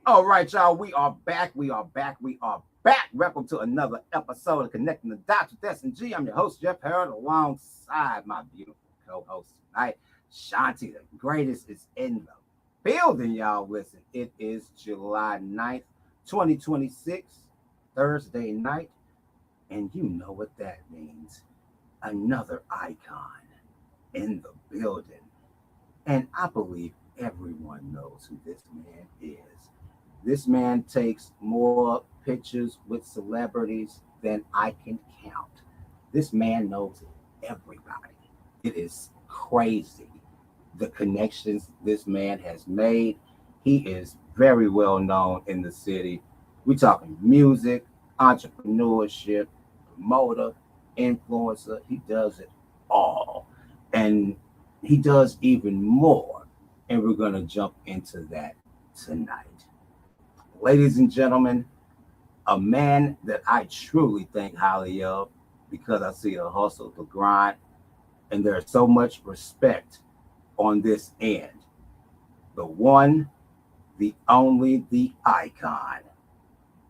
All right, y'all. We are back. We are back. We are back. Welcome to another episode of Connecting the Dots with S&G. I'm your host, Jeff Harold, alongside my beautiful co-host tonight, Shanti. The greatest is in the building, y'all. Listen, it is July 9th, 2026, Thursday night, and you know what that means. Another icon in the building. And I believe everyone knows who this man is. This man takes more pictures with celebrities than I can count. This man knows everybody. It is crazy the connections this man has made. He is very well known in the city. We're talking music, entrepreneurship, promoter, influencer. He does it all. And he does even more. And we're going to jump into that tonight. Ladies and gentlemen, a man that I truly think highly of because I see the hustle, the grind, and there's so much respect on this end. The one, the only, the icon,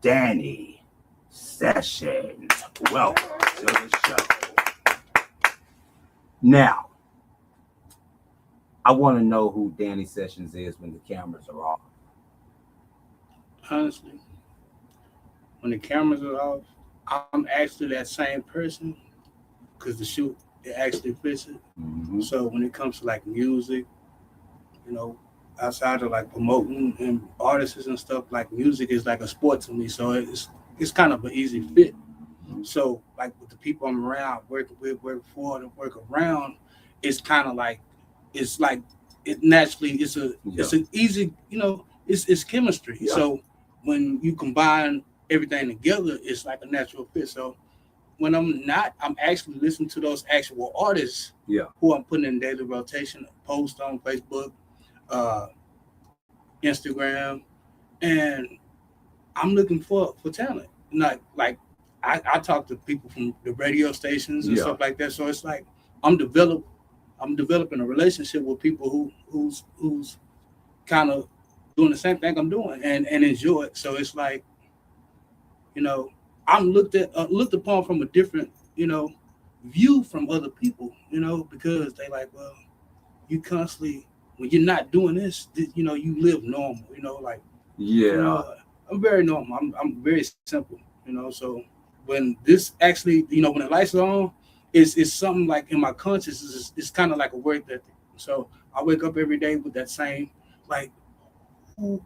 Danny Sessions. Welcome to the show. Now, I want to know who Danny Sessions is when the cameras are off. Honestly, when the cameras are off, I'm actually that same person because the shoot it actually fits it. Mm-hmm. So when it comes to like music, you know, outside of like promoting and artists and stuff, like music is like a sport to me. So it's kind of an easy fit. So like with the people I'm around, working with, work for, and work around, it's kind of like it's like it naturally it's an easy it's chemistry. Yeah. So when you combine everything together, it's like a natural fit. So when I'm not, I'm actually listening to those actual artists Yeah. who I'm putting in daily rotation, post on Facebook, uh, Instagram, and I'm looking for talent. Like I talk to people from the radio stations and Yeah. stuff like that. So it's like I'm develop I'm developing a relationship with people who's kind of doing the same thing I'm doing and enjoy it. So it's like you know I'm looked upon from a different view from other people. Because they like you constantly when you're not doing this, you live normal. Like Yeah. I'm very normal. I'm very simple. So when this actually, when the lights are on, it's something like in my consciousness. It's kind of like a work ethic. So I wake up every day with that same like. Who,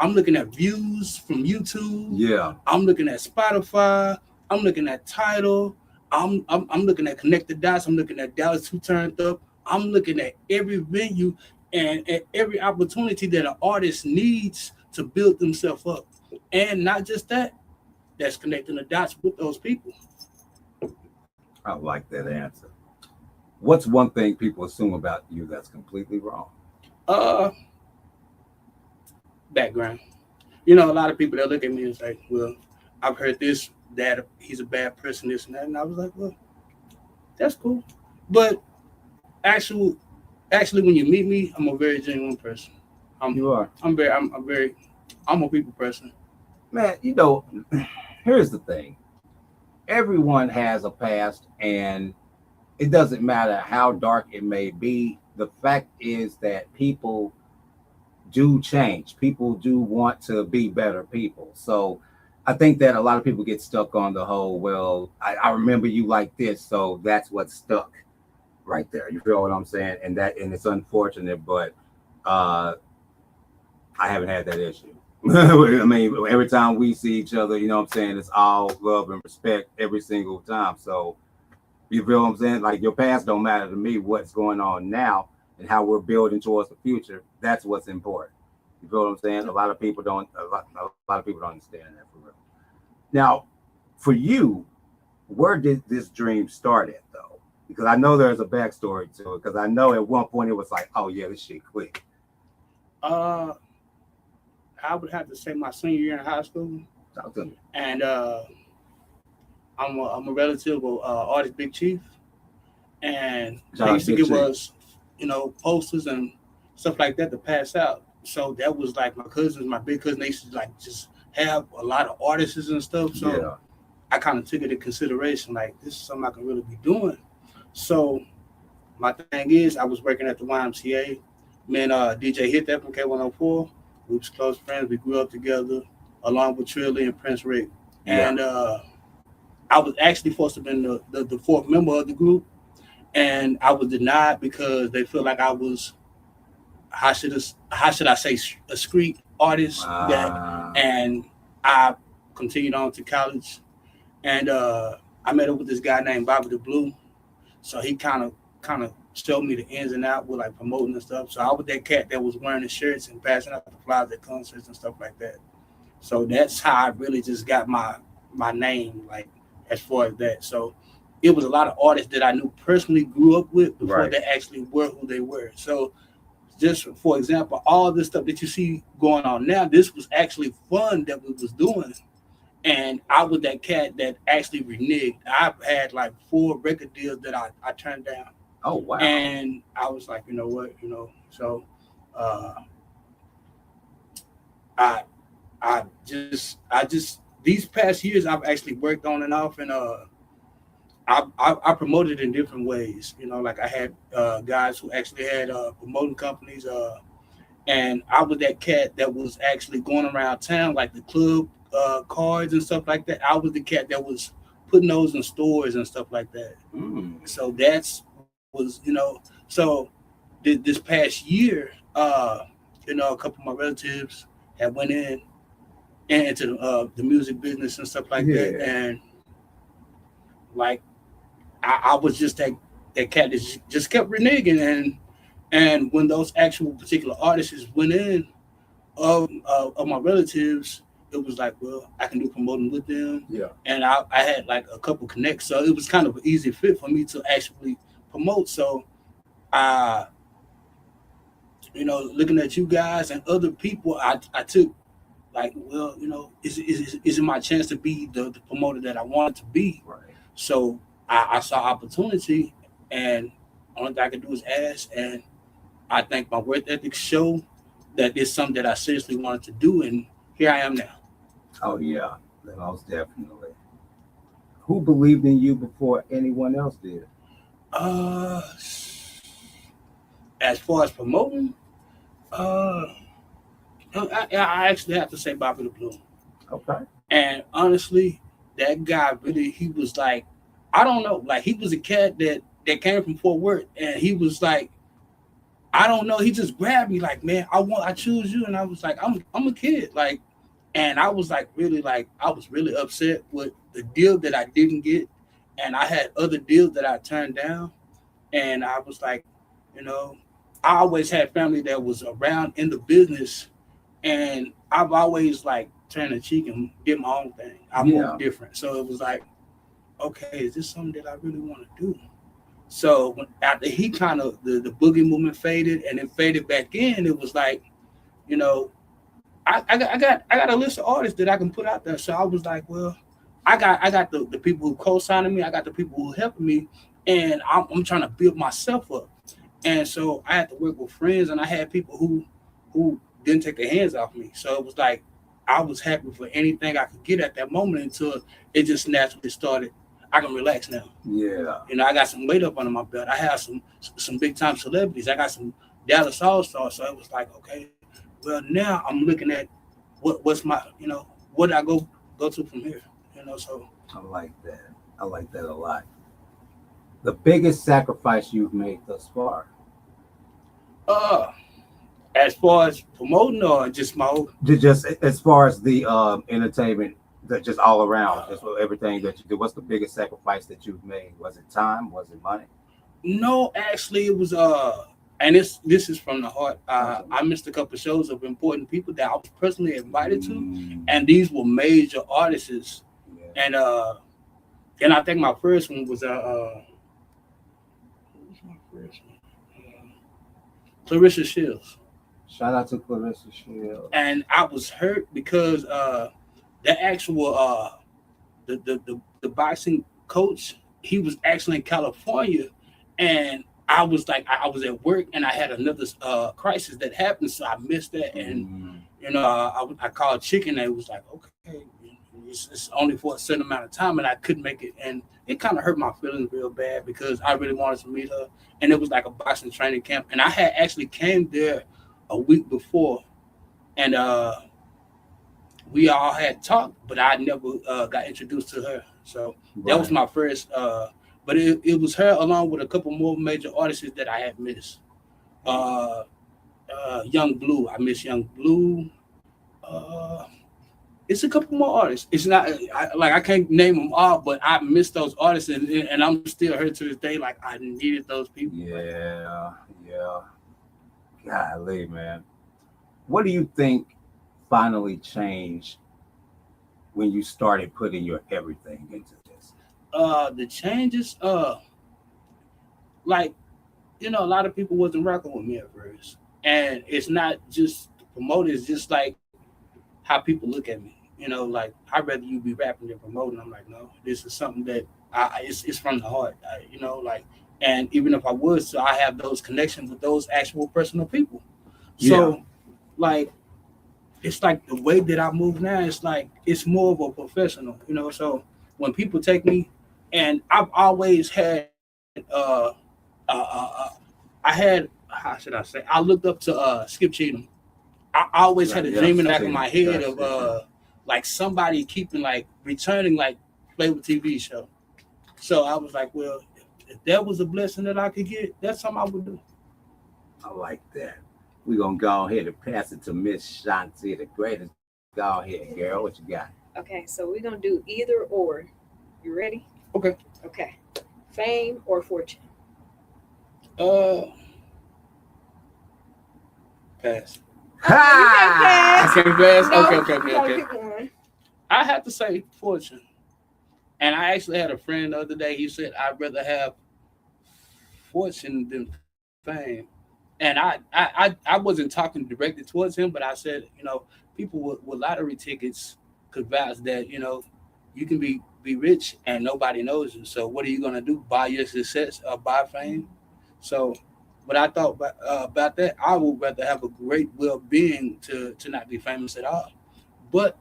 I'm looking at views from YouTube. Yeah. I'm looking at Spotify. I'm looking at Tidal. I'm looking at Connect the Dots. I'm looking at Dallas Who Turned Up. I'm looking at every venue and at every opportunity that an artist needs to build themselves up. And not just that, that's connecting the dots with those people. I like that answer. What's one thing people assume about you that's completely wrong? Uh, Background. A lot of people that look at me and say, "Well, I've heard this, that he's a bad person, this and that," and I was like, "Well, that's cool." But actual, actually, when you meet me, I'm a very genuine person. I'm, You are. I'm a people person. Man, here's the thing. Everyone has a past, and it doesn't matter how dark it may be. The fact is that people do change. People do want to be better people. So I think that a lot of people get stuck on the whole, well, I remember you like this, so that's what stuck right there. You feel what I'm saying? And it's unfortunate, but uh I haven't had that issue. I mean, every time we see each other, you know what I'm saying, it's all love and respect every single time. So you feel what I'm saying? Like your past don't matter to me. What's going on now and how we're building towards the future, that's what's important. You feel what I'm saying? A lot of people don't. A lot of people don't understand that for real. Now, for you, where did this dream start at though? Because I know there's a backstory to it. Because I know at one point it was like, oh yeah, this shit clicked. Uh, I would have to say my senior year in high school, Talk to me. and I'm a relative of artist Big Chief, and Shout they out used to Big give Chief. us, posters and stuff like that to pass out. so that was like my cousins, my big cousin. They used to like just have a lot of artists and stuff. So Yeah. I kind of took it into consideration, like this is something I can really be doing. So my thing is, I was working at the YMCA. Me and DJ Hit that from K104. We was close friends. We grew up together, along with Trilly and Prince Rick. Yeah. And I was actually supposed to have been the fourth member of the group, and I was denied because they feel like I was how should I say a street artist and I continued on to college, and I met up with this guy named Bobby the Blue. So he kind of showed me the ins and outs with like promoting and stuff. So I was that cat that was wearing the shirts and passing out the flyers at concerts and stuff like that. So that's how I really just got my name, like as far as that. So it was a lot of artists that I knew personally, grew up with before they actually were who they were. So just for example, all this stuff that you see going on now, this was actually fun that we was doing. And I was that cat that actually reneged. I've had like 4 record deals that I turned down. Oh wow! And I was like, you know what, so I just these past years I've actually worked on and off, and I promoted in different ways. Like I had guys who actually had promoting companies, and I was that cat that was actually going around town, like the club cards and stuff like that. I was the cat that was putting those in stores and stuff like that. So that's was so this past year, a couple of my relatives had went into the music business and stuff like that, and like I was just that cat that just kept reneging, and when those actual particular artists went in of my relatives, it was like, well, I can do promoting with them. Yeah. And I had like a couple connects. So it was kind of an easy fit for me to actually promote. So looking at you guys and other people, I took like, well, is it my chance to be the promoter that I wanted to be? Right. So I saw opportunity, and only thing I could do is ask. And I think my work ethic show that it's something that I seriously wanted to do, and here I am now. Oh yeah, most definitely. Who believed in you before anyone else did? As far as promoting, I actually have to say Bobby the Blue. Okay. And honestly, that guy really, he was like, I don't know, like he was a cat that came from Fort Worth, and he was like, I don't know, he just grabbed me like, man, I choose you, and I was like, I'm a kid, like, and I was like I was really upset with the deal that I didn't get, and I had other deals that I turned down, and I was like, I always had family that was around in the business, and I've always like turned a cheek and did my own thing. I moved different, so it was like, okay, is this something that I really want to do? So after he kind of the boogie movement faded and it faded back in, it was like, I got a list of artists that I can put out there. So I was like, well, I got the people who co-signing me, I got the people who helping me, and I'm trying to build myself up. And so I had to work with friends, and I had people who didn't take their hands off me. So it was like I was happy for anything I could get at that moment until it just naturally started. I can relax now. Yeah. I got some weight up under my belt. I have some big time celebrities. I got some Dallas All-Stars. So it was like, okay, well, now I'm looking at what's my, what I go to from here. So I like that. I like that a lot. The biggest sacrifice you've made thus far? As far as promoting or just my own? Just as far as the entertainment, that just all around, just everything that you do. What's the biggest sacrifice that you've made? Was it time? Was it money? No, actually, it was and this is from the heart. I missed a couple of shows of important people that I was personally invited to, and these were major artists. Yeah. And I think my first one was what was my first one? Clarissa Shields. Shout out to Clarissa Shields. And I was hurt because the actual the boxing coach, he was actually in California, and I was like, I was at work and I had another crisis that happened, so I missed that. And I called Chicken, and it was like, okay, it's only for a certain amount of time, and I couldn't make it, and it kind of hurt my feelings real bad because I really wanted to meet her, and it was like a boxing training camp, and I had actually came there a week before, and we all had talked, but I never got introduced to her, so that was my first. But it was her along with a couple more major artists that I had missed. Young Blue, I miss Young Blue. It's a couple more artists. It's not I can't name them all, but I miss those artists, and I'm still hurt to this day. Like I needed those people. Yeah. Golly, man. What do you think finally changed when you started putting your everything into this? The changes, like, a lot of people wasn't rocking with me at first. And it's not just the promoter, it's just like how people look at me. Like, I'd rather you be rapping than promoting. I'm like, no, this is something that it's from the heart, and even if I was, so I have those connections with those actual personal people. So, like, it's like the way that I move now, it's like, it's more of a professional, so when people take me, and I've always had, how should I say? I looked up to Skip Cheatham. I always had a dream in the back of my head of like somebody keeping like returning like Flavor TV show. So I was like, well, if that was a blessing that I could get, that's something I would do. I like that. We're gonna go ahead and pass it to Miss Shanti, the greatest. Go ahead, girl. What you got? Okay, so we're gonna do either or. You ready? Okay. Okay. Fame or fortune? Pass. Ha! I can't pass. No, Okay. Pick one. I have to say fortune. And I actually had a friend the other day. He said I'd rather have fortune than fame. And I wasn't talking directly towards him, but I said, people with lottery tickets could vouch that, you can be rich and nobody knows you. So what are you going to do? Buy your success or buy fame? So what I thought about that, I would rather have a great well-being to not be famous at all. But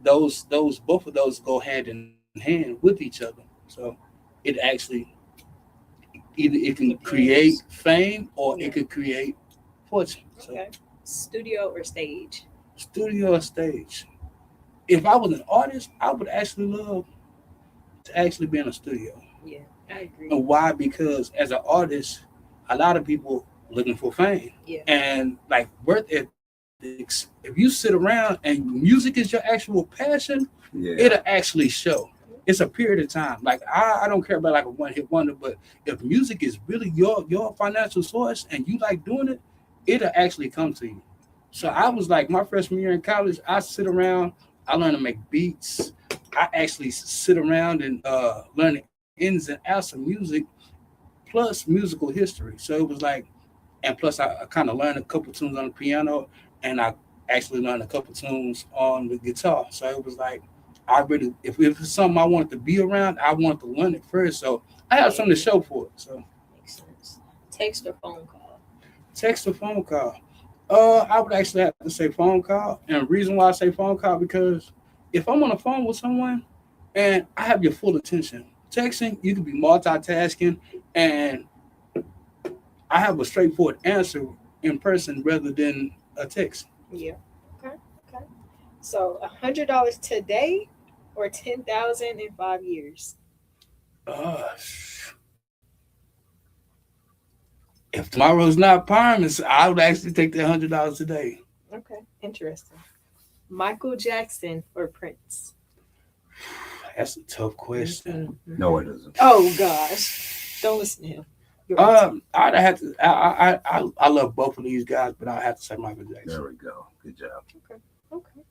both of those go hand in hand with each other. So it actually either it can create fame or it could create fortune. So, Okay. Studio or stage? Studio or stage. If I was an artist, I would actually love to actually be in a studio. Yeah, I agree. And why? Because as an artist, a lot of people looking for fame. Yeah. And like work ethics, if you sit around and music is your actual passion, it'll actually show. It's a period of time. Like I don't care about like a one-hit wonder, but if music is really your financial source and you like doing it, it'll actually come to you. So I was like, my freshman year in college, I sit around, I learned to make beats. I actually sit around and learn the ins and outs of music, plus musical history. So it was like, and plus I kind of learned a couple tunes on the piano, and I actually learned a couple tunes on the guitar. So it was like, I really, if it's something I wanted to be around, I wanted to learn it first. So I have something to show for it. So Makes sense. Text or phone call? Text or phone call? I would actually have to say phone call. And the reason why I say phone call, because if I'm on the phone with someone and I have your full attention, texting, you can be multitasking, and I have a straightforward answer in person rather than a text. Yeah. Okay. So $100 today or $10,000 in 5 years? If tomorrow's not promised, I would actually take the $100 today. Okay, interesting. Michael Jackson or Prince? That's a tough question. Mhm. No, it isn't. Oh gosh, don't listen to him. Your answer. I'd have to. I love both of these guys, but I have to say Michael Jackson. There we go. Good job. Okay.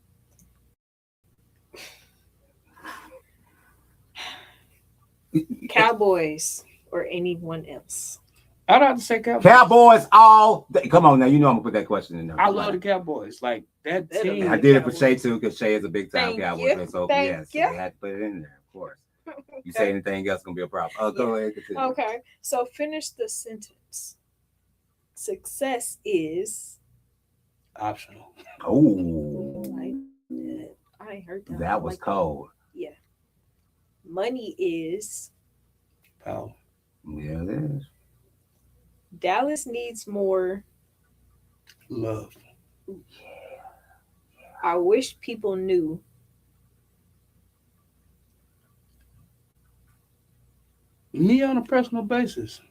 Cowboys or anyone else? I'd have to say Cowboys. Cowboys all day. Come on now, you know I'm gonna put that question in there. I love the Cowboys. Like that They're the team. And I did it for Shay too, because Shay is a big time Thank Cowboys you. fan. So Thank yes, you. they had to put it in there, of course. You say anything else, gonna be a problem. Go ahead, continue. Okay. So finish the sentence. Success is. Oh, I ain't heard that. that was cold. Yeah. Money is. Power. Yeah, it is. Dallas needs more. Love. I wish people knew. Me on a personal basis.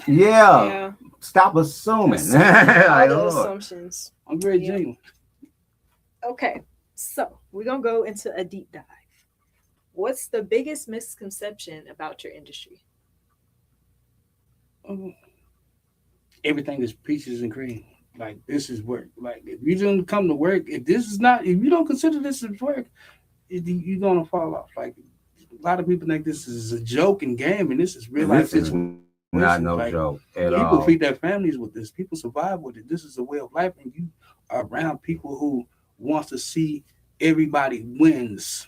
Yeah. Stop assuming. All Like, the Lord. assumptions. I'm very Yeah. genuine. Okay. So we're gonna go into a deep dive. What's the biggest misconception about your industry? Everything is peaches and cream. Like, this is work. Like, if you don't come to work, if you don't consider this as work, you're gonna fall off. Like, a lot of people think this is a joke and game, and this is real life This is situation. not no Like, joke at people all. feed their families with this. People survive with it. This is a way of life, and you are around people who wants to see everybody wins,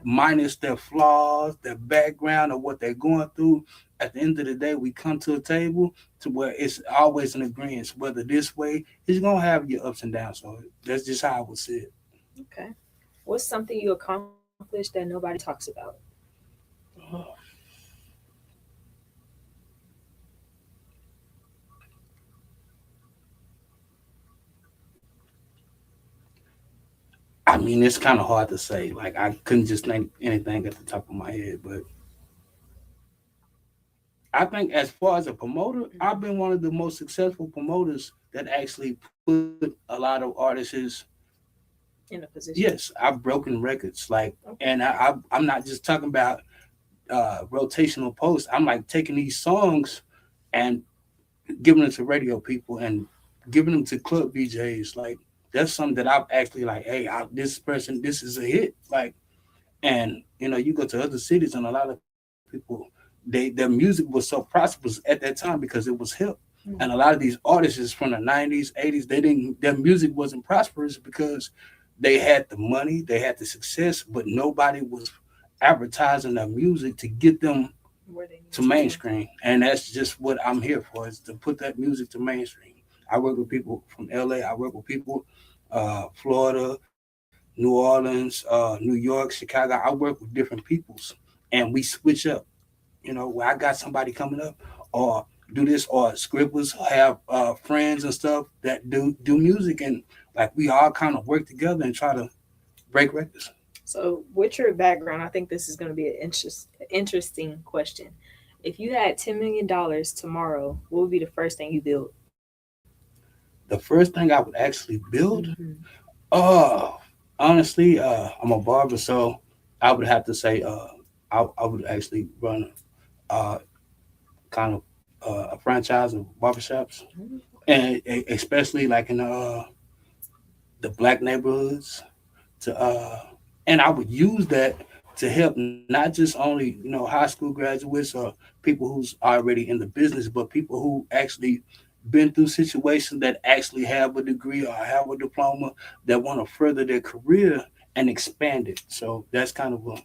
minus their flaws, their background, or what they're going through. At the end of the day, we come to a table to where it's always an agreement. Whether this way, it's gonna have your ups and downs. So that's just how I would see it. Okay. What's something you accomplished that nobody talks about? I mean, it's kind of hard to say. Like, I couldn't just think anything at the top of my head, but I think as far as a promoter, I've been one of the most successful promoters that actually put a lot of artists In a position. Yes, I've broken records. Like, and I'm not just talking about rotational posts. I'm like taking these songs and giving them to radio people and giving them to club DJs. Like, that's something that I've actually like, hey, this person, this is a hit. Like, and you go to other cities and a lot of people, their music was so prosperous at that time because it was hip. Mm-hmm. And a lot of these artists from the 90s, 80s, their music wasn't prosperous because they had the money, they had the success, but nobody was advertising their music to get them to mainstream. And that's just what I'm here for, is to put that music to mainstream. I work with people from LA, I work with people Florida, New Orleans, New York, Chicago. I work with different peoples and we switch up. Where I got somebody coming up or do this, or scribblers have friends and stuff that do music, and like we all kind of work together and try to break records. So with your background, I think this is going to be an interesting question. If you had $10 million tomorrow, what would be the first thing you build? The first thing I would actually build? Honestly, I'm a barber, so I would have to say I would actually run kind of a franchise of barbershops, and especially like in the black neighborhoods, and I would use that to help not just only high school graduates or people who's already in the business, but people who actually been through situations that actually have a degree or have a diploma that want to further their career and expand it. So that's kind of a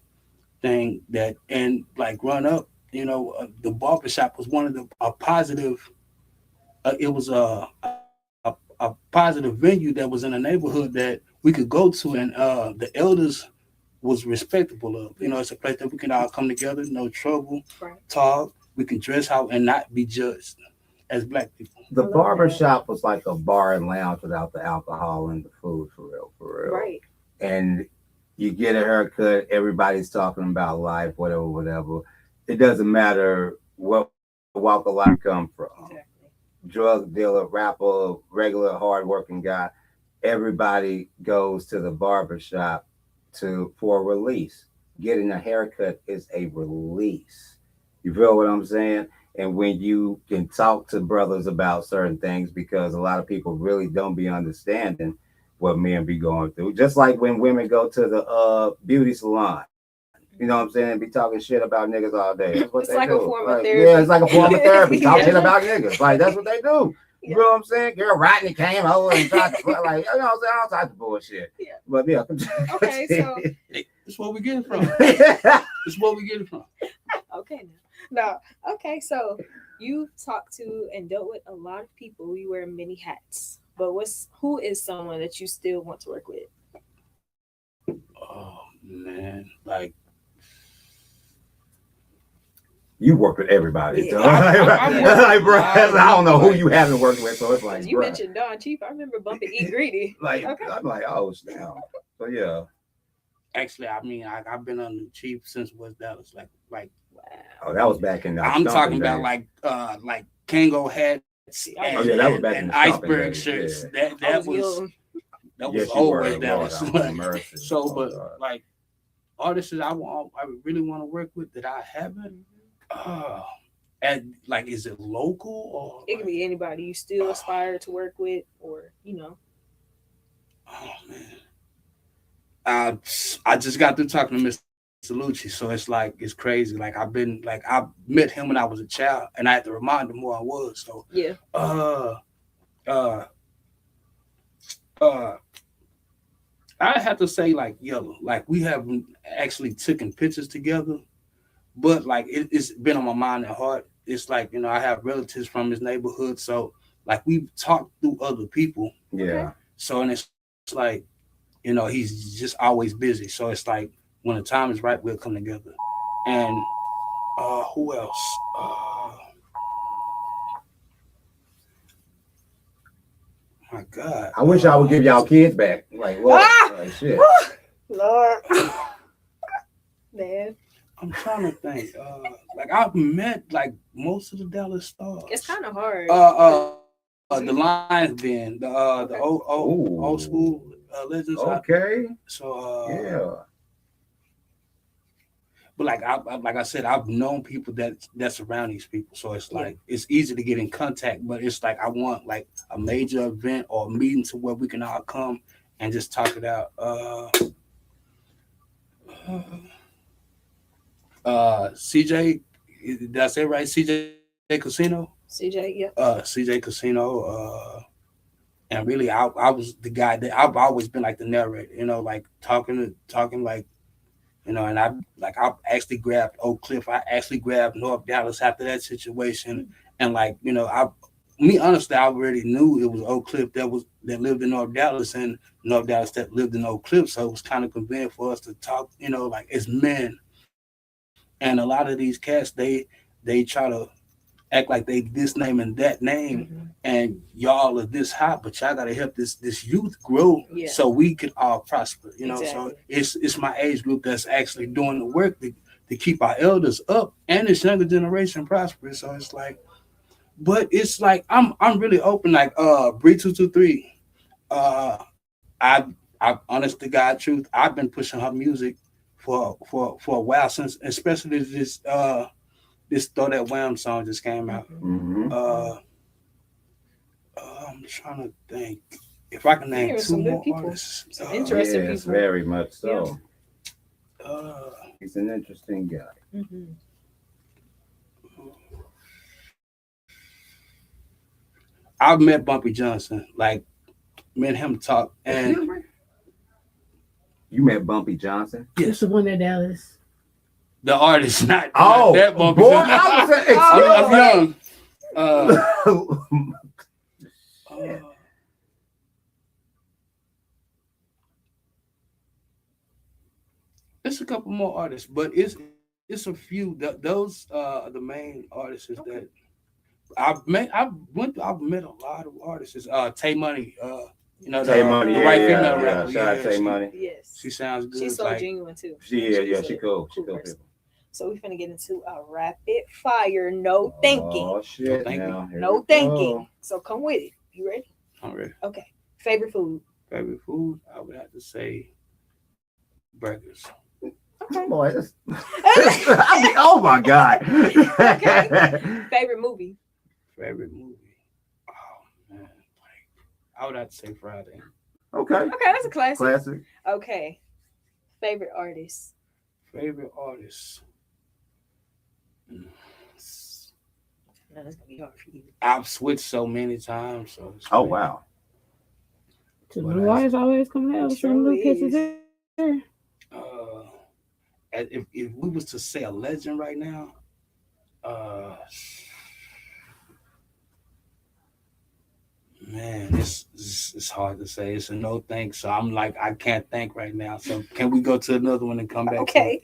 thing that, and like growing up, the barbershop was one of a positive. It was a positive venue that was in a neighborhood that we could go to, and the elders was respectable of. It's a place that we can all come together, no trouble, talk. We can dress out and not be judged as black people. The barbershop was like a bar and lounge without the alcohol and the food, for real. Right. And you get a haircut, everybody's talking about life, whatever. It doesn't matter what walk of life you come from. Exactly. Drug dealer, rapper, regular hardworking guy. Everybody goes to the barbershop for a release. Getting a haircut is a release. You feel what I'm saying? And when you can talk to brothers about certain things, because a lot of people really don't be understanding what men be going through. Just like when women go to the beauty salon. You know what I'm saying? And be talking shit about niggas all day. That's what it's they like do. a form of therapy. Yeah, it's like a form of therapy. Talk shit about niggas. Like, that's what they do. You know what I'm saying? Girl, Rodney came over and tried to like, you know what I'm saying? All types of bullshit. Yeah. But yeah. Okay, so It's where we get it from. It's where we get it from. okay now. No. Okay, so you talked to and dealt with a lot of people. You wear many hats. But who is someone that you still want to work with? Oh man, like you work with everybody. So. Yeah. Like, bro, I don't know who you haven't worked with, so it's like You bruh. mentioned Don Chief. I remember bumping Eat Greedy. Like Okay. I'm like, oh snap. So yeah. actually, I mean, I've been on the Chief since West Dallas. Like Wow. Oh, that was back in the I'm talking about days. like Kango hats Oh, and, yeah, that was back in and the stomping iceberg days, shirts. yeah. That was young. Yes, you old were, West Lord, Dallas. have mercy. So, Oh, but God. like artists that I really want to work with that I haven't. And like, is it local or? It can be anybody you still aspire to work with, or Oh man, I just got through talking to Mr. Lucci, so it's like it's crazy. Like I met him when I was a child, and I had to remind him who I was. So yeah. I have to say like Yellow. Like we haven't actually taken pictures together, but like it's been on my mind and heart. It's like, you know, I have relatives from his neighborhood, so like we've talked through other people. Yeah. So and it's like, you know, he's just always busy. So it's like when the time is right, we'll come together. And who else? My God. I wish I would give y'all kids back. Like, what? Like, shit. Lord. Man. I'm trying to think. Like I've met like most of the Dallas stars. It's kind of hard. The Lions Den, the old school legends. Okay. So yeah. But like I said, I've known people that surround these people, so it's like it's easy to get in contact. But it's like I want like a major event or a meeting to where we can all come and just talk it out. CJ, did I say it right? CJ Casino. CJ, yeah. CJ Casino. And really, I was the guy that I've always been like the narrator, you know, like talking like. You know, and I actually grabbed Oak Cliff. I actually grabbed North Dallas after that situation. And like, you know, honestly, I already knew it was Oak Cliff that lived in North Dallas and North Dallas that lived in Oak Cliff. So it was kind of convenient for us to talk, you know, like as men. And a lot of these cats, they try to act like they this name and that name, and y'all are this hot, but y'all gotta help this youth grow so we can all prosper, you know. Exactly. So it's my age group that's actually doing the work to keep our elders up and this younger generation prosperous. So it's like, but it's like I'm really open, like Bree 223. I honest to God truth, I've been pushing her music for a while, since especially this Throw That Wham song just came out. Mm-hmm. I'm trying to think if I can name two more artists. Some interesting yes, people. Very much so. Yeah. He's an interesting guy. Mm-hmm. I've met Bumpy Johnson, like me and him talk, and you met Bumpy Johnson? Yes, the one in Dallas. The artist, not that Bumpy boy. Johnson. I was I'm young. It's a couple more artists, but it's a few. Those are the main artists that I've met. I've met a lot of artists. Tay Money, you know, Tay Money, the white female yeah. rapper. Shout out Tay Money. Yes. She sounds good. She's so genuine too. She cool. She cool. So we're finna get into a rapid fire, no thinking. Oh shit! No thinking. So come with it. You ready? I'm ready. Okay. Favorite food? Favorite food? I would have to say burgers. Okay. Boy, oh my God. Okay. Favorite movie? Favorite movie? Oh man, I would have to say Friday. Okay, that's a classic. Classic. Okay. Favorite artist? Favorite artist? No, that's gonna be hard for you. I've switched so many times. So it's Oh crazy. wow. The But new wires always coming out with some new pictures there. Uh, if we was to say a legend right now, uh, man, it's hard to say. It's a no think. So I'm like, I can't think right now. So can we go to another one and come back? Okay.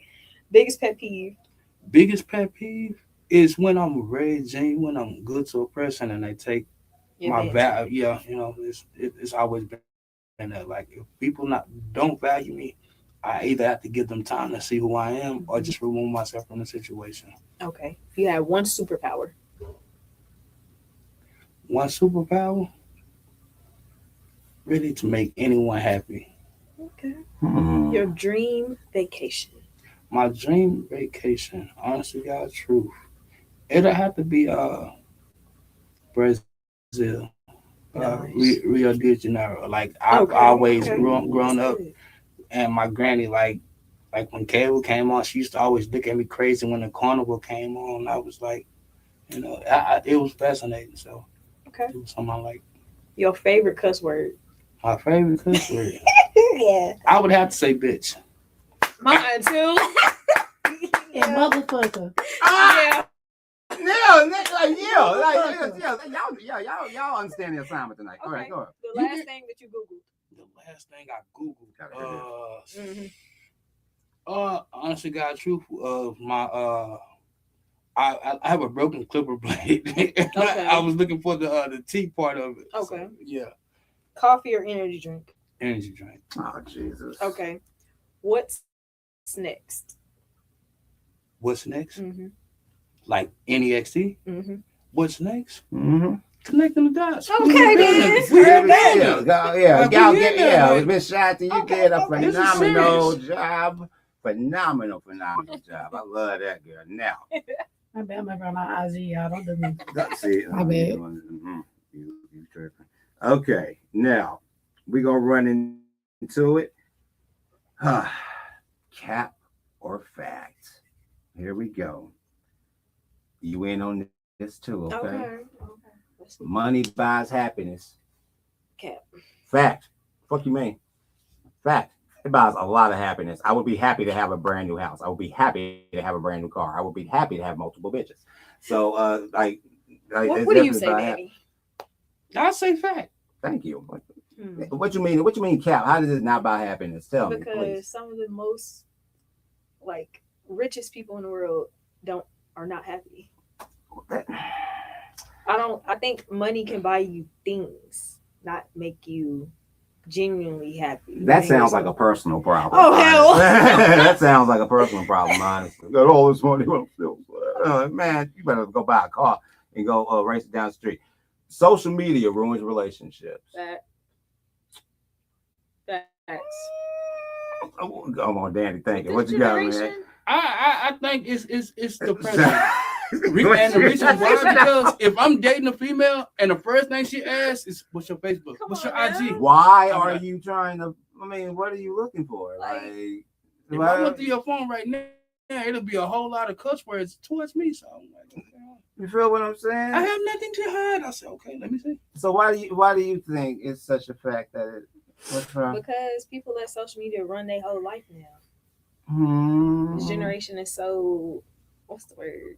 Biggest pet peeve. Biggest pet peeve is when I'm raging, when I'm good to a person and they take Your my vent. value. Yeah, it's always been that. Like if people don't value me, I either have to give them time to see who I am or just remove myself from the situation. Okay. If you had one superpower. One superpower, really to make anyone happy. Okay. Hmm. Your dream vacation. My dream vacation, honestly, God's truth, it'll have to be Brazil, Nice. Rio de Janeiro. Like I've Okay, always okay. grown That's up, good. and my granny like when cable came on, she used to always look at me crazy when the carnival came on. I was like, it was fascinating. So Okay. it was something I like. Your favorite cuss word. My favorite cuss word, Yeah. I would have to say bitch. Mine too. And motherfucker. Yeah. Y'all understand the assignment tonight. All right, Okay. go ahead. The last thing that you Googled. The last thing I Gotta googled, hear honestly, God, truth of my I have a broken clipper blade. Okay. I was looking for the T part of it. Okay. So, yeah, Coffee or energy drink? energy drink. Oh Jesus. Okay. What's next? What's next? Mm-hmm. Like NEXT. Mm-hmm. What's next? Mm-hmm. Connecting the dots. Okay, then. We Yeah, in there. Like, Y'all we get in there, man. Miss Shanti, you Okay, did a okay. This is phenomenal serious. job. Phenomenal job. I love that girl. Now, My bad, I'm on my IG, y'all. Don't do me. that's it. My bad. You tripping. Okay, now we're gonna run into it. Cap or fact? Here we go. You in on this too, okay? Okay. Let's see. Money buys happiness. Cap. Fact. Fuck you mean? Fact. It buys a lot of happiness. I would be happy to have a brand new house. I would be happy to have a brand new car. I would be happy to have multiple bitches. So, What it's do you definitely say, buy Danny? I say fact. Thank you. Hmm. What you mean? What you mean, Cap? How does it not buy happiness? Tell me, Because please. some of the most richest people in the world are not happy. I think money can buy you things, not make you genuinely happy. That sounds like a personal problem. Oh, hell. That sounds like a personal problem, honestly. Got all this money. Man, you better go buy a car and go race it down the street. Social media ruins relationships. Facts. Come on, Danny, thank you. What you got, man? I think it's the present. And the reason why, because if I'm dating a female and the first thing she asks is, "What's your Facebook? Come What's your on IG?" now. Why I'm are not- you trying to? I mean, what are you looking for? Like, If I went through your phone right now, it'll be a whole lot of cuss words towards me. So I'm like, okay. you feel what I'm saying? I have nothing to hide. I said, okay, let me see. So why do you think it's such a fact that it? What's wrong? Because people let social media run their whole life now. Hmm. This generation is so, what's the word?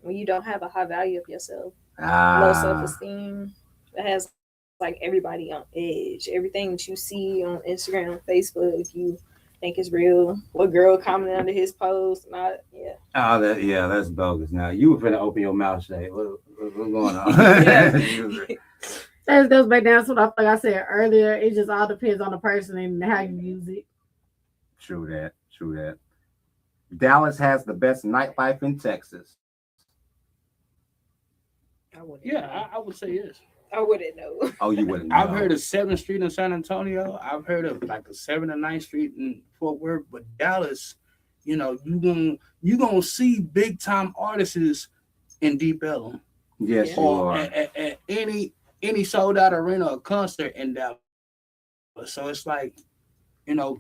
When you don't have a high value of yourself, low self-esteem, it has like everybody on edge. Everything that you see on Instagram, Facebook, if you think it's real, what girl commented under his post, not yeah. Oh, that's bogus. Now you were finna open your mouth, Shay. What's going on? That goes back down to what I said earlier. It just all depends on the person and how you use it. True that. Dallas has the best nightlife in Texas. I wouldn't. Yeah, know. I would say yes. I wouldn't know. Oh, you wouldn't know. I've heard of 7th Street in San Antonio. I've heard of like a 7th and 9th Street in Fort Worth. But Dallas, you gonna see big time artists in Deep Ellum Yes, Yeah. you or are. at any sold out arena or concert in Dallas. So it's like,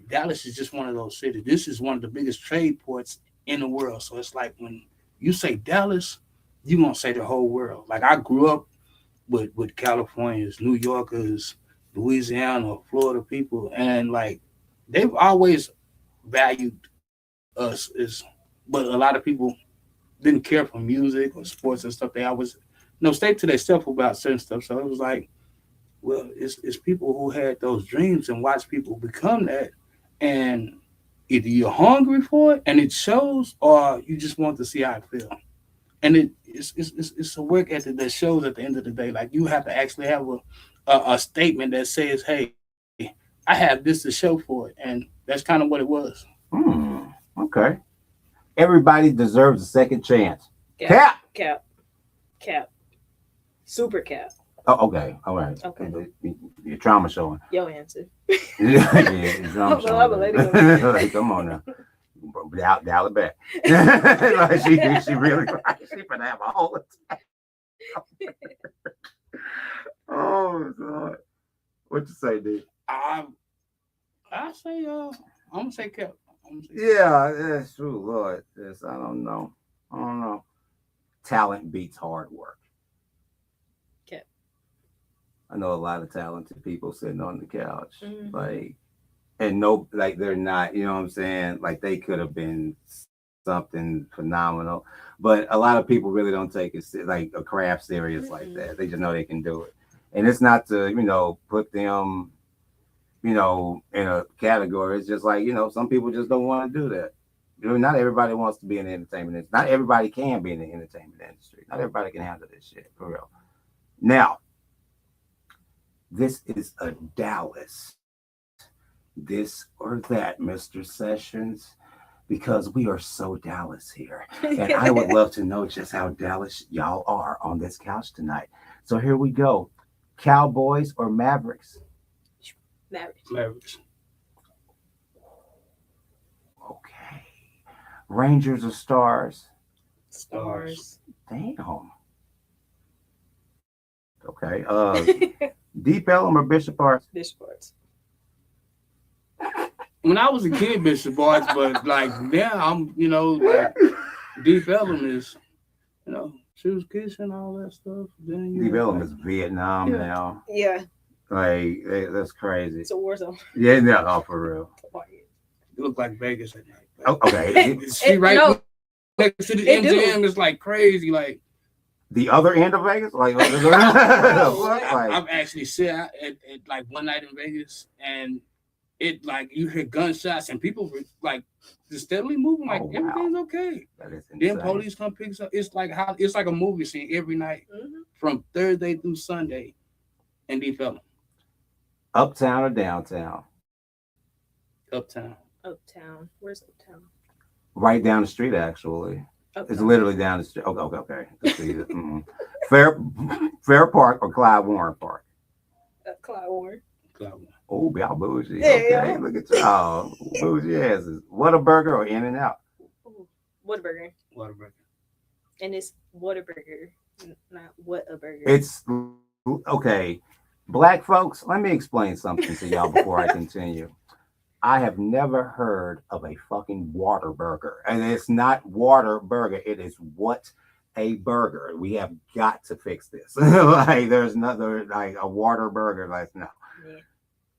Dallas is just one of those cities. This is one of the biggest trade ports in the world. So it's like when you say Dallas, you gonna say the whole world. Like I grew up with Californians, New Yorkers, Louisiana, Florida people, and like they've always valued us as, but a lot of people didn't care for music or sports and stuff. They always, stay to themselves about certain stuff. So it was like, well, it's people who had those dreams and watch people become that, and either you're hungry for it and it shows, or you just want to see how it feels. And it's a work ethic that shows at the end of the day. Like you have to actually have a statement that says, "Hey, I have this to show for it," and that's kind of what it was. Okay. Everybody deserves a second chance. Cap. Super cap. Oh, okay. All right. Okay. Your trauma showing. Your answer. Yeah, your trauma I'm a lady. like, come on now. Dial it back. Like she really she gonna have a whole attack. Oh God. What you say, dude? I say I'm gonna say Cap. Yeah, that's true, Lord. Yes, I don't know. Talent beats hard work. Cap. I know a lot of talented people sitting on the couch. Mm-hmm. Like, and they're not, you know what I'm saying? Like they could have been something phenomenal, but a lot of people really don't take it like a craft serious like that. They just know they can do it. And it's not to, put them, in a category. It's just like, some people just don't want to do that. Not everybody wants to be in the entertainment industry. Not everybody can be in the entertainment industry. Not everybody can handle this shit, for real. Now, this is a Dallas. This or that, Mr. Sessions, because we are so Dallas here. And I would love to know just how Dallas y'all are on this couch tonight. So here we go. Cowboys or Mavericks? Mavericks. Okay. Rangers or Stars? Stars. Damn. Okay. Deep Ellum or Bishop Arts? Bishop Arts. When I was a kid, Bishop Arts, but like now I'm, like Deep Ellum is, she was kissing all that stuff. Then Deep Ellum is Vietnam now. Yeah. Like that's crazy. It's a war zone. Yeah, no, for real. It looked like Vegas at night. Oh, okay. She next to the MGM is like crazy, like the other end of Vegas, like I've actually sat at like one night in Vegas, and it like you hear gunshots and people were like just steadily moving, like everything's okay. That is insane. Then police come pick us up. It's like a movie scene every night from Thursday through Sunday in Deep Ellum. Uptown or downtown? Uptown. Uptown. Where's Uptown? Right down the street, actually. Uptown. It's literally down the street. Okay. Fair Park or Clyde Warren Park? Clyde Warren. Oh, y'all bougie. Yeah, Okay, yeah. Look at y'all. Bougie asses. Whataburger or In-N-Out? Whataburger. And it's Whataburger, not What-a-Burger. It's okay. Black folks, let me explain something to y'all before I continue. I have never heard of a fucking Whataburger. And it's not Whataburger. It is what a burger. We have got to fix this. Like there's another like a Whataburger. Like no. Yeah.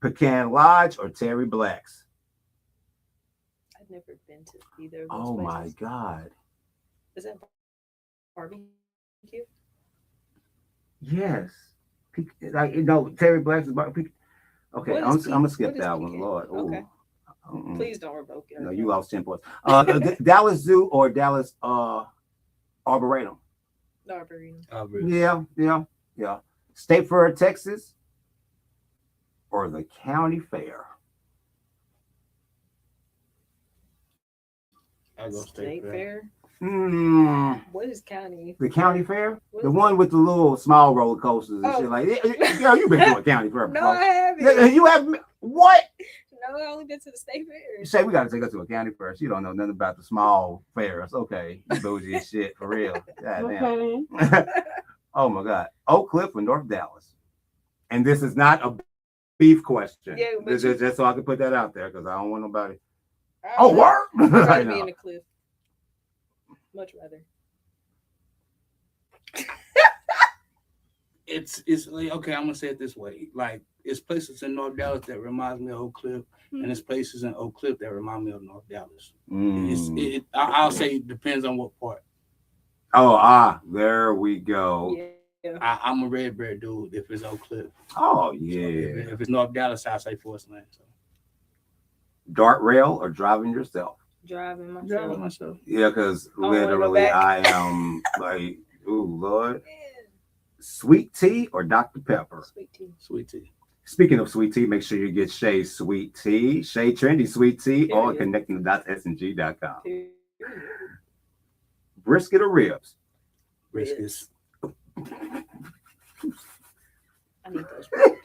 Pecan Lodge or Terry Black's? I've never been to either of those Oh places. my God. Is that barbecue? Yes. Terry Black's is barbecue. Okay, I'm gonna skip that one, Lord. Ooh. Okay. Please don't revoke it. No, you lost 10 points. Dallas Zoo or Dallas Arboretum? Arboretum. Yeah. State Fair, Texas, or the county fair? I go State Fair. What is county? The county fair, the one with the little small roller coasters and shit like that. Girl, you've been to a county fair before. No, I haven't. You have what? No, I only been to the state fair. You say we got to take her to a county fair. She don't know nothing about the small fairs. Okay, you bougie as shit for real. God damn. Oh my God, Oak Cliff or North Dallas? And this is not a beef question. Yeah, but just so I can put that out there because I don't want nobody. I'd Word! rather be in the Cliff. Much rather. it's like, okay, I'm gonna say it this way. Like, it's places in North Dallas that reminds me of Oak Cliff, and it's places in Oak Cliff that remind me of North Dallas. I'll say it depends on what part. There we go. Yeah. I'm a Red Bear dude if it's Oak Cliff. Oh, So yeah. if it's North Dallas, I'll say Forest Land. So. Dart rail or driving yourself? Driving myself. Driving myself. Yeah, because wanna go literally back. I am like, ooh, Lord. Sweet tea or Dr. Pepper? Sweet tea. Sweet tea. Speaking of sweet tea, make sure you get Shay's sweet tea. Shay Trendy sweet tea on Period. connectingthedots.sng.com. Period. Brisket or ribs? Briskets. I need those ribs.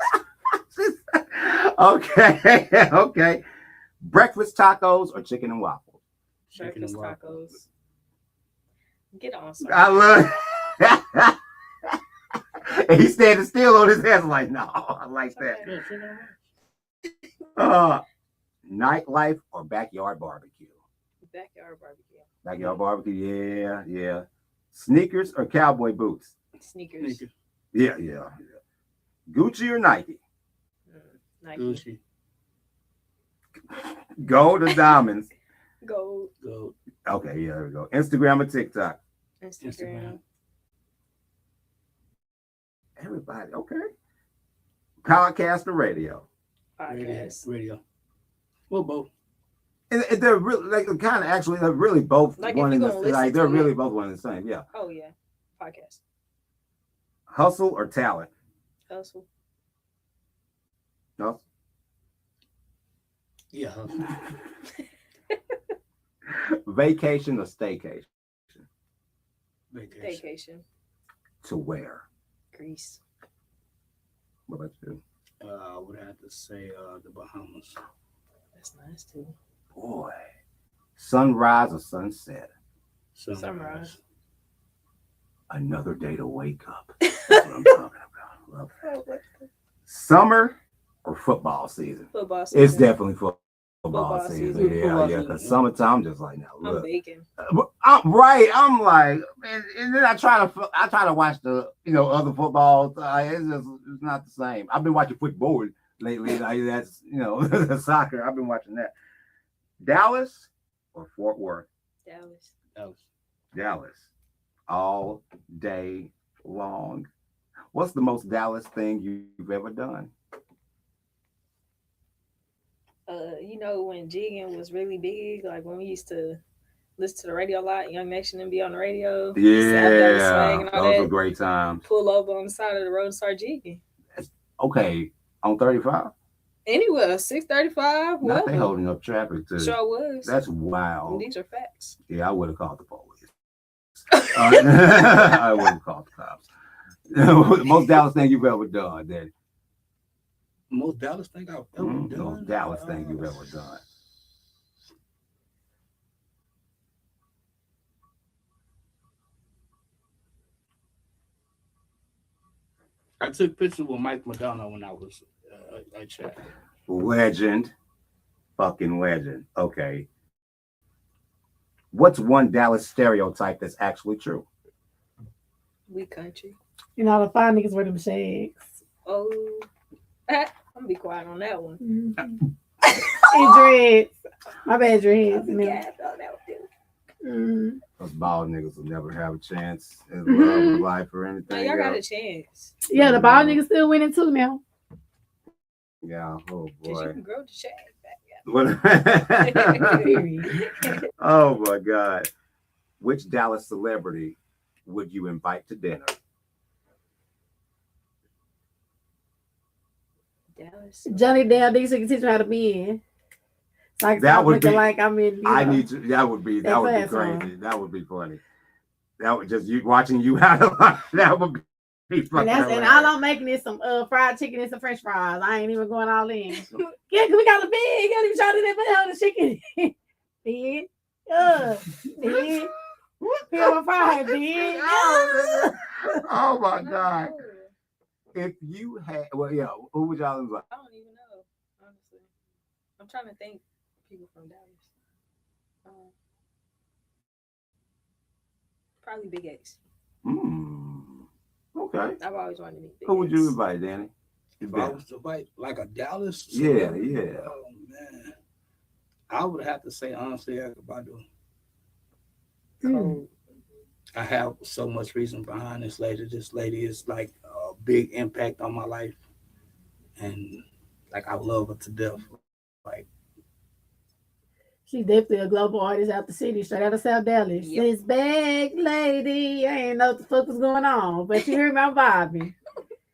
Okay. Okay. Breakfast tacos or chicken and waffles? Chicken and Breakfast waffles. tacos. Get on, sir. I love and he's standing still on his head like, no, I like that. Nightlife or backyard barbecue? Backyard barbecue. Backyard barbecue, yeah. Sneakers or cowboy boots? Sneakers. Yeah. Gucci or Nike? Nike. Gucci. Gold or diamonds? Gold. Okay, yeah, there we go. Instagram or TikTok? Instagram. Everybody, okay. Podcast or radio? Podcast. Radio. Well, both. And they're really like kind of actually they're really both Like, one if and you the gonna listen like they're to really it. both one and the same. Yeah. Oh yeah. Podcast. Hustle or talent? Hustle. No. Yeah. Vacation or staycation? Vacation. Vacation. To where? Greece. What about you? I would have to say the Bahamas. That's nice too. Boy. Sunrise or sunset? Sunrise. Another day to wake up. That's what I'm talking about. Love that. Summer or football season? Football season. It's definitely football Football season. season. Yeah. Football Because season. summertime, I'm just like, now I'm look. baking. I'm right. I'm like, and then I try to watch the other football. It's not the same. I've been watching football lately. That's the soccer. I've been watching that. Dallas or Fort Worth? Dallas. All day long. What's the most Dallas thing you've ever done? When jigging was really big, like when we used to listen to the radio a lot, Young Nation and be on the radio. Yeah, swag and all those that. were great times. Pull over on the side of the road and start jigging. Okay, on 35. Anywhere, 635, Not they whatever. holding up traffic too. Sure was. That's wild. These are facts. Yeah, I would have called the police. I would have called the cops. Most Dallas thing you've ever done, Daddy. Most Dallas thing I've ever done. Most Dallas thing you've ever done. I took pictures with Mike Madonna when I was a child. Legend. Fucking legend. Okay. What's one Dallas stereotype that's actually true? We country. You know, the fine niggas wear them shades. Oh, I'm gonna be quiet on that one. And dreads. My bad, dreads. Yeah, that would do. Those bald niggas will never have a chance in love, life, or No, anything. y'all got a else. chance. Yeah, the bald niggas still winning too now. Yeah. Oh Cause you boy. can grow the shag back. What- Period. Oh my God. Which Dallas celebrity would you invite to dinner? Dallas. Johnny Dale Dixon can teach me how to be. So I can That stop would looking be- like I'm in. I need to. That would be That's crazy. That would be funny. That would just you watching you how to. That would be fucking. And all I'm making is some fried chicken and some French fries. I ain't even going all in. Yeah, we got a big. Got even trying to do that on the chicken. Big. Big. Peel fried big. Oh my God! If you had, who would y'all invite? I don't even know, honestly. I'm trying to think people from Dallas. Probably Big X. Okay. I've always wanted to meet. Who would you invite, Danny? If I was to invite like a Dallas. Yeah. Oh man, I would have to say honestly, Erykah Badu. I have so much reason behind this lady. This lady is like a big impact on my life, and like I love her to death. Like she's definitely a global artist out the city, straight out of South Dallas. Yep. This bag lady, I ain't know what the fuck was going on, but you hear me, I'm vibing.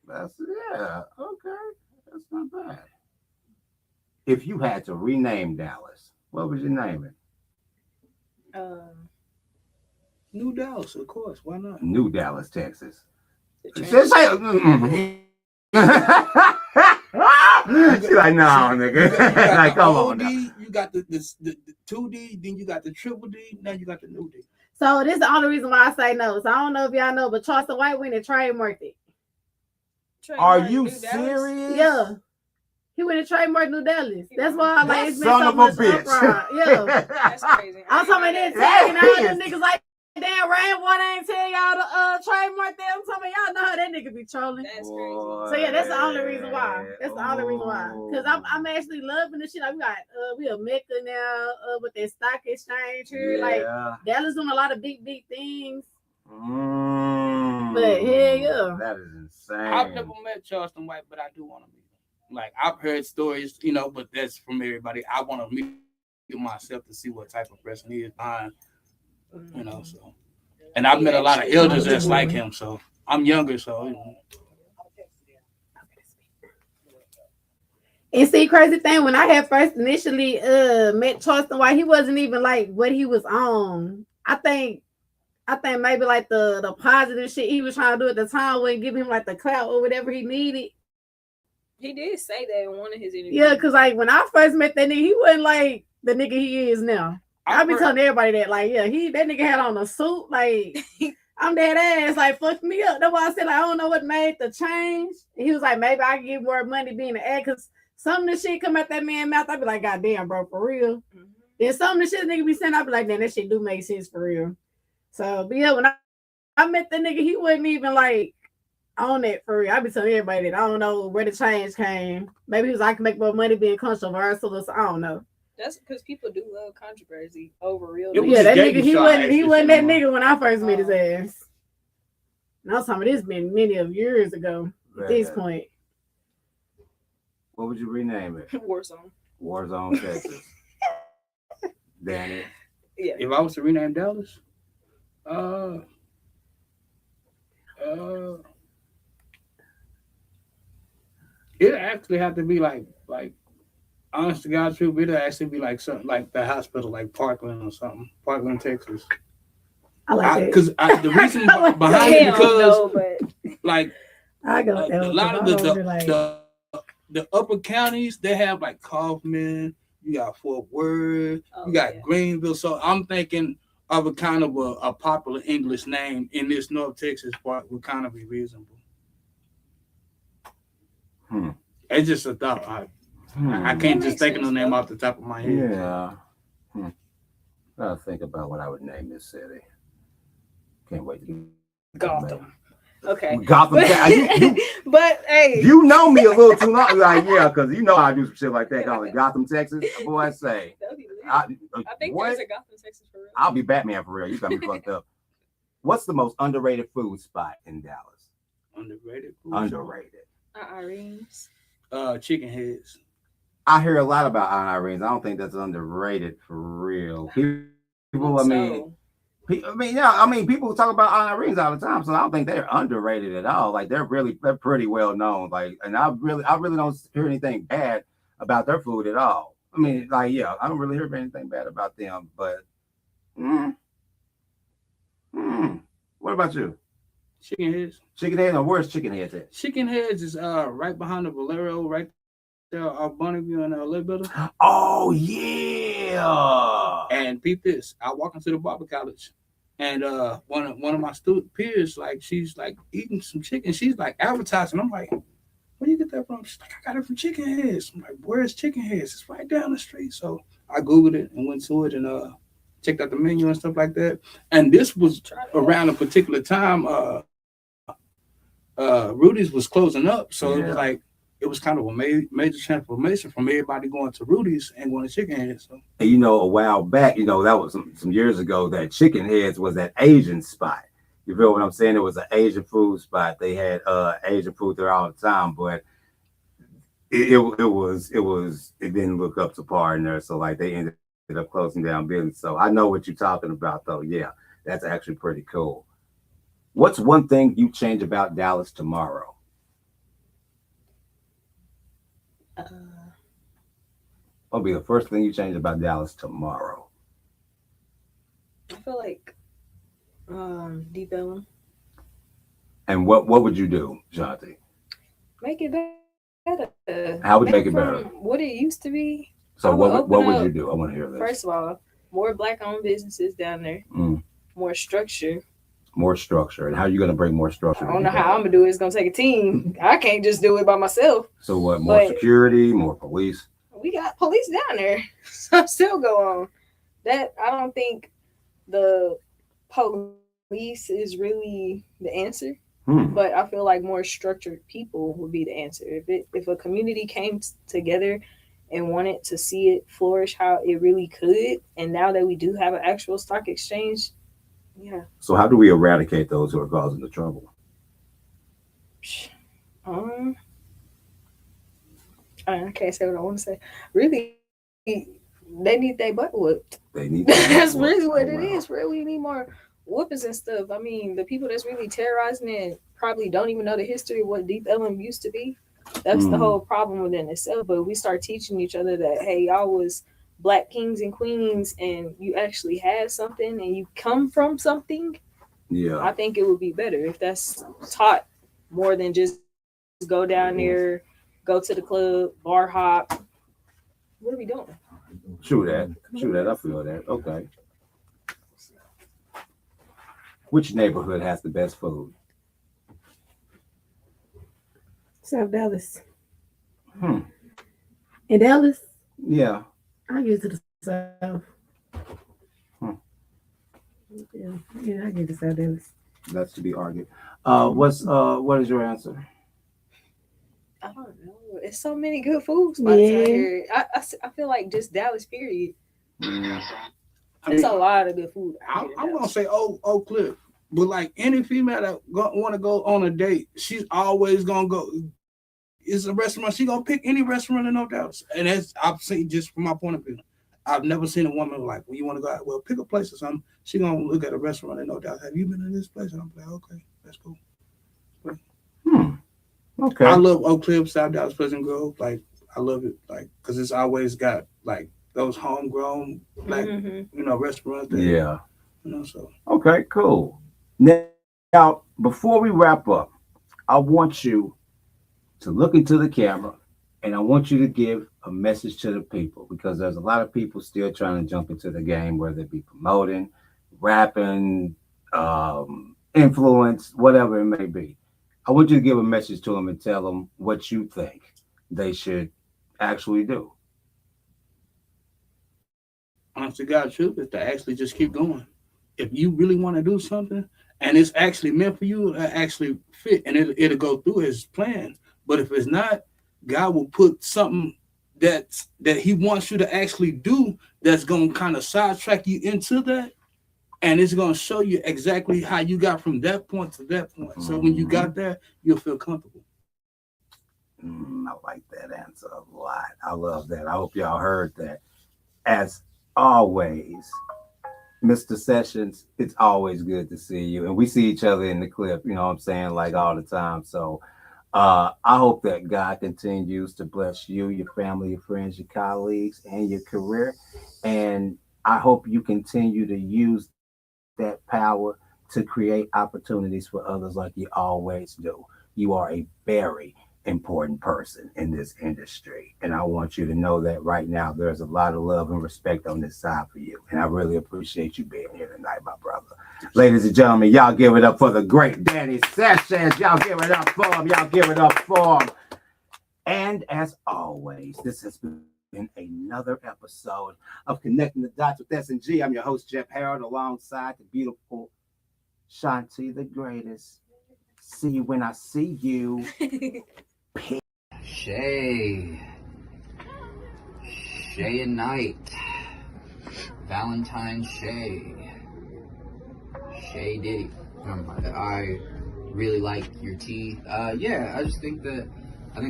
Okay. That's not bad. If you had to rename Dallas, what would you name it? New Dallas, of course. Why not? New Dallas, Texas. The She's like, no, nigga. Like, come on. Now. You got the 2D, then you got the triple D, now you got the new D. So this is the only reason why I say no. So I don't know if y'all know, but Charleston White went and trademarked it. Are you serious? Yeah. He went and trademarked New Dallas. That's why I like it's been son so of a much bitch. uproar. Yeah. That's crazy. I'm talking about that tagging all them niggas like damn Rainbow ain't tell y'all to trademark that. I'm talking about y'all know how that nigga be trolling. That's crazy. So yeah, that's the only reason why. That's the only reason why. Because I'm actually loving the shit. Like we a Mecca now with that stock exchange here. Yeah. Like Dallas doing a lot of big things. But hell yeah. That is insane. I've never met Charleston White, but I do want to meet him. Like I've heard stories, but that's from everybody. I want to meet him myself to see what type of person he is behind. So, and I've met a lot of elders that's like him. So I'm younger, so. And see, crazy thing, when I had first initially met Charleston White, he wasn't even like what he was on. I think maybe like the positive shit he was trying to do at the time wouldn't give him like the clout or whatever he needed. He did say that in one of his interviews. Yeah, because like when I first met that nigga, he wasn't like the nigga he is now. I be telling everybody that, like, yeah, that nigga had on a suit, like, I'm dead ass, like, fuck me up. That's why I said, like, I don't know what made the change. And he was like, maybe I can get more money being an ad, because some of the shit come out that man's mouth, I be like, God damn, bro, for real. Mm-hmm. Then some of the shit nigga be saying, I be like, damn, that shit do make sense for real. So, but yeah, when I met that nigga, he wasn't even, like, on that for real. I be telling everybody that I don't know where the change came. Maybe he was like, I can make more money being controversial, so I don't know. That's because people do love controversy over real. Yeah, that nigga, he wasn't that nigga when I first met his ass. And I was talking about this been many of years ago at this point. What would you rename it? Warzone, Texas. Danny. Yeah. If I was to rename Dallas, it actually have to be like. Honest to God, truth, it'll actually be like something like the hospital, like Parkland or something. Parkland, Texas. I like it. Because the reason behind it, because like I go a lot of the upper counties, they have like Kaufman, you got Fort Worth, you got Greenville. So I'm thinking of a kind of a popular English name in this North Texas part would kind of be reasonable. It's just a thought. I can't just think of no name off the top of my head. Yeah. Gotta think about what I would name this city. Can't wait to Gotham. Okay. Gotham. But hey, you know me a little too long. Like, yeah, because you know I do some shit like that. Call it Gotham, Texas. Boy, I say. I think there's a Gotham, Texas for real. I'll be Batman for real. You got me fucked up. What's the most underrated food spot in Dallas? Underrated. Irene's. Chicken heads. I hear a lot about Irene's. I don't think that's underrated for real. People, people talk about Irene's all the time, so I don't think they're underrated at all. Like they're pretty well known. Like, and I really don't hear anything bad about their food at all. I mean, like, yeah, I don't really hear anything bad about them. But, what about you? Chicken heads. Chicken heads. Or where's Chicken Heads at? Chicken Heads is right behind the Valero, right. Bonneville and Little. Oh yeah! And peep this. I walk into the barber college, and one of my student peers, like she's like eating some chicken. She's like advertising. I'm like, where do you get that from? She's like, I got it from Chicken Heads. I'm like, where's Chicken Heads? It's right down the street. So I googled it and went to it, and checked out the menu and stuff like that. And this was around a particular time. Rudy's was closing up, so it was like it was kind of a major transformation from everybody going to Rudy's and going to Chicken Heads. So. And you know, a while back, you know, that was some years ago, that Chicken Heads was that Asian spot. You feel what I'm saying? It was an Asian food spot. They had Asian food there all the time, but it didn't look up to par in there. So like they ended up closing down business. So I know what you're talking about, though. Yeah, that's actually pretty cool. What's one thing you change about Dallas tomorrow? What'll be the first thing you change about Dallas tomorrow? I feel like Deep Ellum. And what would you do, Shanti? Make it better. How would you make it better? What it used to be. So what would you do? I want to hear this. First of all, more Black-owned businesses down there. More structure. More structure. And how are you going to bring more structure? I don't know how I'm going to do it. It's going to take a team. I can't just do it by myself. So what, more security, more police? We got police down there. So still go on. That, I don't think the police is really the answer. But I feel like more structured people would be the answer. If a community came together and wanted to see it flourish how it really could, and now that we do have an actual stock exchange, yeah. So how do we eradicate those who are causing the trouble? I can't say what I want to say. Really, they need their butt whooped. They need. That's really what it is. Really, we need more whoopings and stuff. I mean, the people that's really terrorizing it probably don't even know the history of what Deep Ellum used to be. That's the whole problem within itself. But we start teaching each other that, hey, y'all was Black kings and queens, and you actually had something, and you come from something. Yeah, I think it would be better if that's taught more than just go down there, go to the club, bar hop. What are we doing? True that. I feel that. Okay. Which neighborhood has the best food? South Dallas. In Dallas? Yeah. I get to the South. Yeah, I get to South Dallas. That's to be argued. What is your answer? I don't know. It's so many good food spots out here. I feel like just Dallas, period. There's a lot of good food. I'm gonna say Oak Cliff, but like any female that want to go on a date, she's always gonna go. It's a restaurant. She gonna pick any restaurant in No Dallas, and that's I've seen just from my point of view. I've never seen a woman like, when you want to go out, well, pick a place or something. She gonna look at a restaurant and No Dallas. Have you been in this place? And I'm like, okay, that's cool. Okay. I love Oak Cliff, South Dallas, Pleasant Grove. Like I love it, like because it's always got like those homegrown Black, restaurants. That, so. Okay, cool. Now, before we wrap up, I want you to look into the camera and I want you to give a message to the people, because there's a lot of people still trying to jump into the game, whether it be promoting, rapping, influence, whatever it may be. I want you to give a message to them and tell them what you think they should actually do. Honest to God, truth is to actually just keep going. If you really want to do something and it's actually meant for you, actually fit, and it'll go through his plan. But if it's not, God will put something that he wants you to actually do that's going to kind of sidetrack you into that. And it's going to show you exactly how you got from that point to that point. So when you got there, you'll feel comfortable. I like that answer a lot. I love that. I hope y'all heard that. As always, Mr. Sessions, it's always good to see you. And we see each other in the clip, you know what I'm saying, like all the time. So I hope that God continues to bless you, your family, your friends, your colleagues, and your career. And I hope you continue to use that power to create opportunities for others like you always do. You are a very important person in this industry. And I want you to know that right now, there's a lot of love and respect on this side for you. And I really appreciate you being here tonight, my brother. Ladies and gentlemen, y'all give it up for the great Danny Sessions. Y'all give it up for him. Y'all give it up for him. And as always, this has been in another episode of Connecting the Dots with S&G. I'm your host, Jeff Harold, alongside the beautiful Shanti the Greatest. See you when I see you. Shay and Knight. Valentine Shay Diddy. Never mind. I really like your tea. Yeah, I think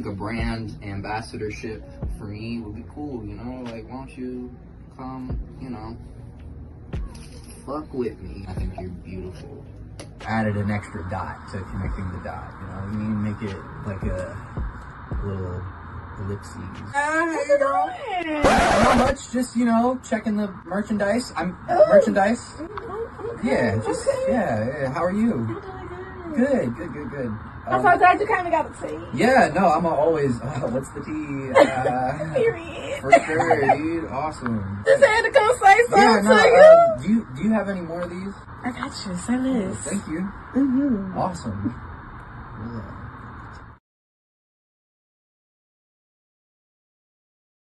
a brand ambassadorship for me would be cool, you know? Like, why don't you come, you know, fuck with me? I think you're beautiful. Added an extra dot to connecting the dot, you know what I mean? Make it like a little ellipses. How you doing? Not much, just, you know, checking the merchandise. Merchandise. Yeah, just, yeah. How are you? Good. I'm so glad you kind of got the tea. Yeah, no, I'm always, what's the tea? Period. For sure, dude. Awesome. Just had to come say something Yeah, to you. no, do you have any more of these? I got you. Say this. Thank you. Mm-hmm. Awesome. Yeah.